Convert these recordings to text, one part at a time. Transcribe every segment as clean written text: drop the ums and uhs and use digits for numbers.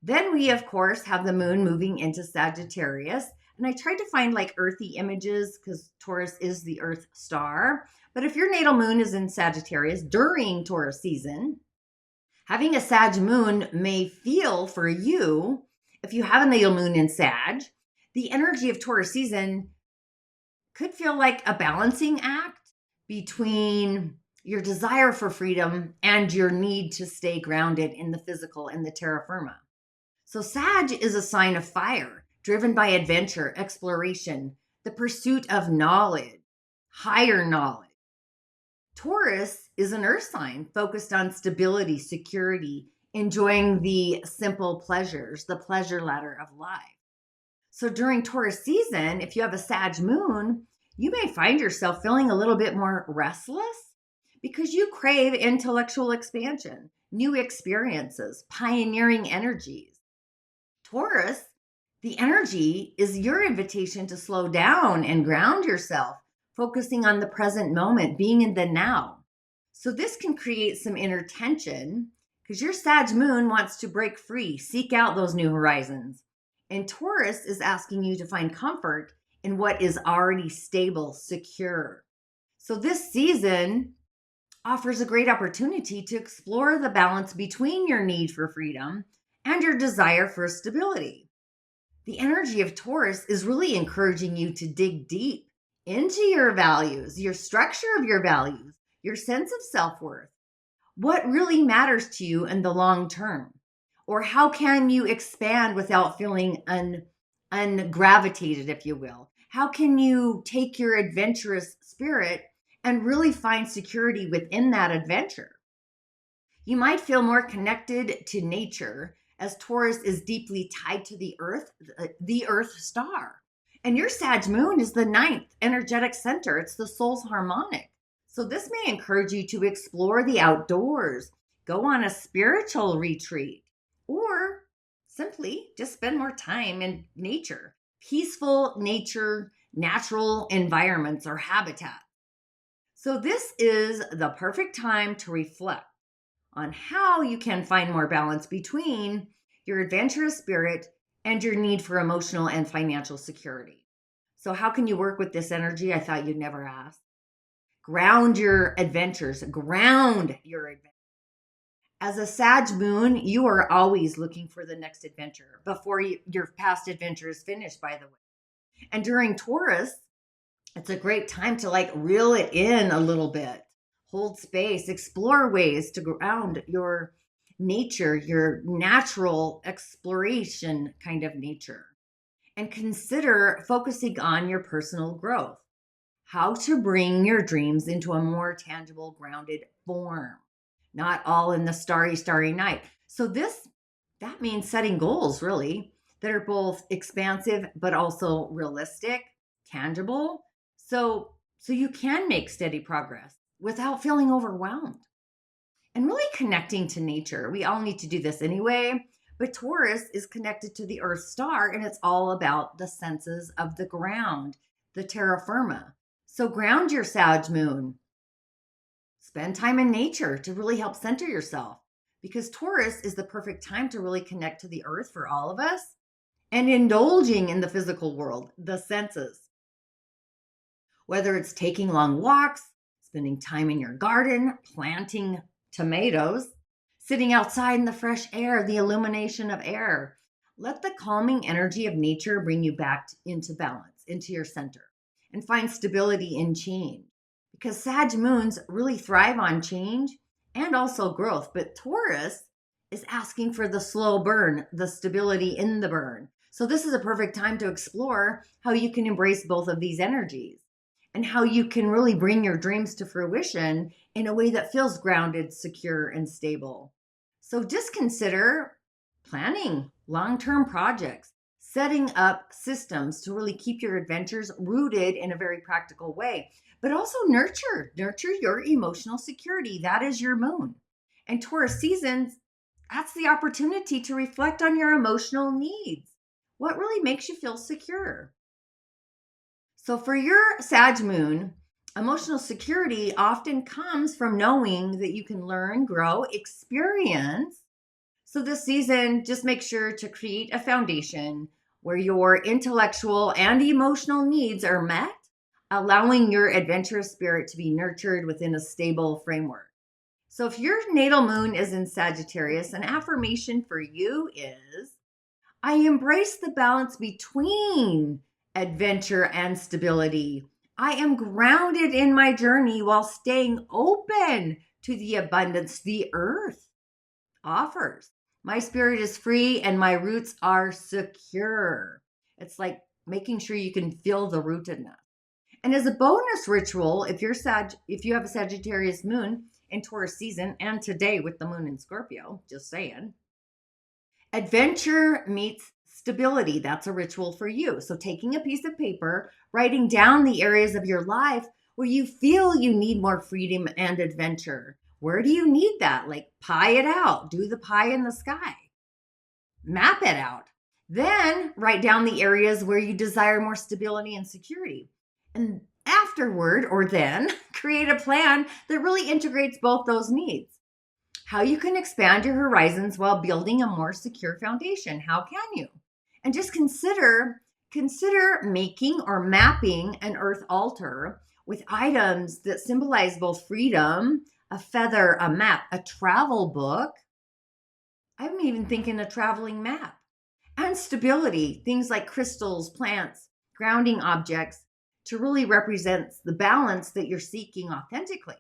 Then we, of course, have the moon moving into Sagittarius. And I tried to find like earthy images because Taurus is the earth star. But if your natal moon is in Sagittarius during Taurus season, having a Sag moon may feel for you, if you have a natal moon in Sag, the energy of Taurus season could feel like a balancing act between your desire for freedom and your need to stay grounded in the physical and the terra firma. So, Sag is a sign of fire, driven by adventure, exploration, the pursuit of knowledge, higher knowledge. Taurus is an earth sign focused on stability, security, enjoying the simple pleasures, the pleasure ladder of life. So during Taurus season, if you have a Sag moon, you may find yourself feeling a little bit more restless because you crave intellectual expansion, new experiences, pioneering energies. Taurus, the energy is your invitation to slow down and ground yourself, focusing on the present moment, being in the now. So this can create some inner tension because your Sag moon wants to break free, seek out those new horizons. And Taurus is asking you to find comfort in what is already stable, secure. So this season offers a great opportunity to explore the balance between your need for freedom and your desire for stability. The energy of Taurus is really encouraging you to dig deep into your values, your structure of your values, your sense of self-worth. What really matters to you in the long term? Or how can you expand without feeling ungravitated, if you will? How can you take your adventurous spirit and really find security within that adventure? You might feel more connected to nature as Taurus is deeply tied to the earth star. And your Sag moon is the ninth energetic center. It's the soul's harmonic. So this may encourage you to explore the outdoors, go on a spiritual retreat, or simply just spend more time in nature, peaceful nature, natural environments or habitat. So this is the perfect time to reflect on how you can find more balance between your adventurous spirit and your need for emotional and financial security. So how can you work with this energy? I thought you'd never ask. Ground your adventures. Ground your adventures. As a Sag moon, you are always looking for the next adventure before your past adventure is finished, by the way. And during Taurus, it's a great time to like reel it in a little bit, hold space, explore ways to ground your nature, your natural exploration kind of nature, and consider focusing on your personal growth, how to bring your dreams into a more tangible, grounded form, not all in the starry night. So that means setting goals really that are both expansive but also realistic, tangible. So you can make steady progress without feeling overwhelmed and really connecting to nature. We all need to do this anyway, but Taurus is connected to the Earth star and it's all about the senses of the ground, the terra firma. So ground your Sag moon. Spend time in nature to really help center yourself because Taurus is the perfect time to really connect to the earth for all of us and indulging in the physical world, the senses. Whether it's taking long walks, spending time in your garden, planting tomatoes, sitting outside in the fresh air, the illumination of air, let the calming energy of nature bring you back into balance, into your center, and find stability in change. Because Sag moons really thrive on change and also growth, but Taurus is asking for the slow burn, the stability in the burn. So this is a perfect time to explore how you can embrace both of these energies and how you can really bring your dreams to fruition in a way that feels grounded, secure, and stable. So just consider planning long-term projects, setting up systems to really keep your adventures rooted in a very practical way, but also nurture your emotional security. That is your moon. And Taurus seasons, that's the opportunity to reflect on your emotional needs. What really makes you feel secure? So for your Sag moon, emotional security often comes from knowing that you can learn, grow, experience So this season, just make sure to create a foundation where your intellectual and emotional needs are met, allowing your adventurous spirit to be nurtured within a stable framework. So if your natal moon is in Sagittarius, an affirmation for you is, I embrace the balance between adventure and stability. I am grounded in my journey while staying open to the abundance the earth offers. My spirit is free and my roots are secure. It's like making sure you can feel the rootedness. And as a bonus ritual, if you have a Sagittarius moon in Taurus season, and today with the moon in Scorpio, just saying, adventure meets stability. That's a ritual for you. So taking a piece of paper, writing down the areas of your life where you feel you need more freedom and adventure. Where do you need that? Like pie it out. Do the pie in the sky. Map it out. Then write down the areas where you desire more stability and security. And afterward, or then, create a plan that really integrates both those needs. How you can expand your horizons while building a more secure foundation. How can you? And just consider making or mapping an earth altar with items that symbolize both freedom, a feather, a map, a travel book. I'm even thinking a traveling map. And stability, things like crystals, plants, grounding objects, to really represent the balance that you're seeking authentically.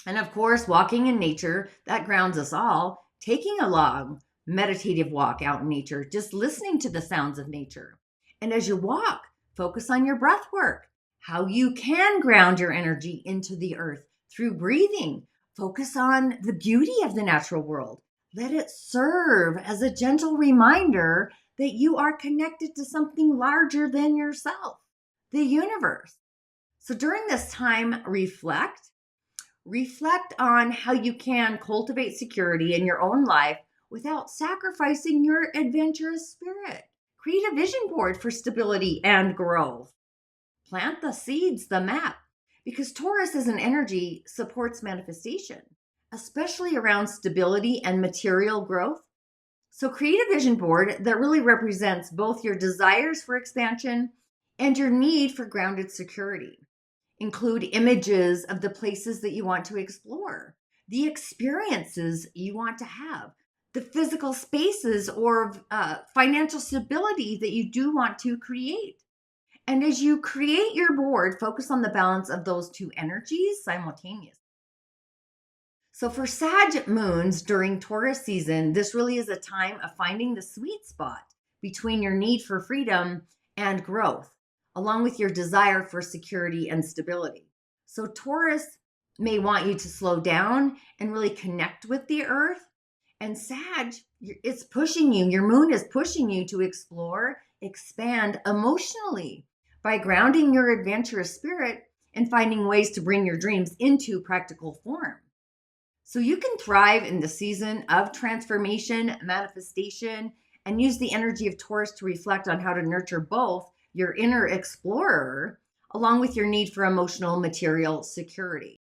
And of course, walking in nature, that grounds us all. Taking a long meditative walk out in nature, just listening to the sounds of nature. And as you walk, focus on your breath work, how you can ground your energy into the earth through breathing. Focus on the beauty of the natural world. Let it serve as a gentle reminder that you are connected to something larger than yourself, the universe. So during this time, reflect on how you can cultivate security in your own life without sacrificing your adventurous spirit. Create a vision board for stability and growth. Plant the seeds, the map, because Taurus as an energy supports manifestation, especially around stability and material growth. So create a vision board that really represents both your desires for expansion and your need for grounded security. Include images of the places that you want to explore, the experiences you want to have, the physical spaces or financial stability that you do want to create. And as you create your board, focus on the balance of those two energies simultaneously. So for Sag moons during Taurus season, this really is a time of finding the sweet spot between your need for freedom and growth, along with your desire for security and stability. So Taurus may want you to slow down and really connect with the earth. And Sag, it's pushing you, your moon is pushing you to explore, expand emotionally by grounding your adventurous spirit and finding ways to bring your dreams into practical form. So you can thrive in the season of transformation, manifestation, and use the energy of Taurus to reflect on how to nurture both your inner explorer along with your need for emotional material security.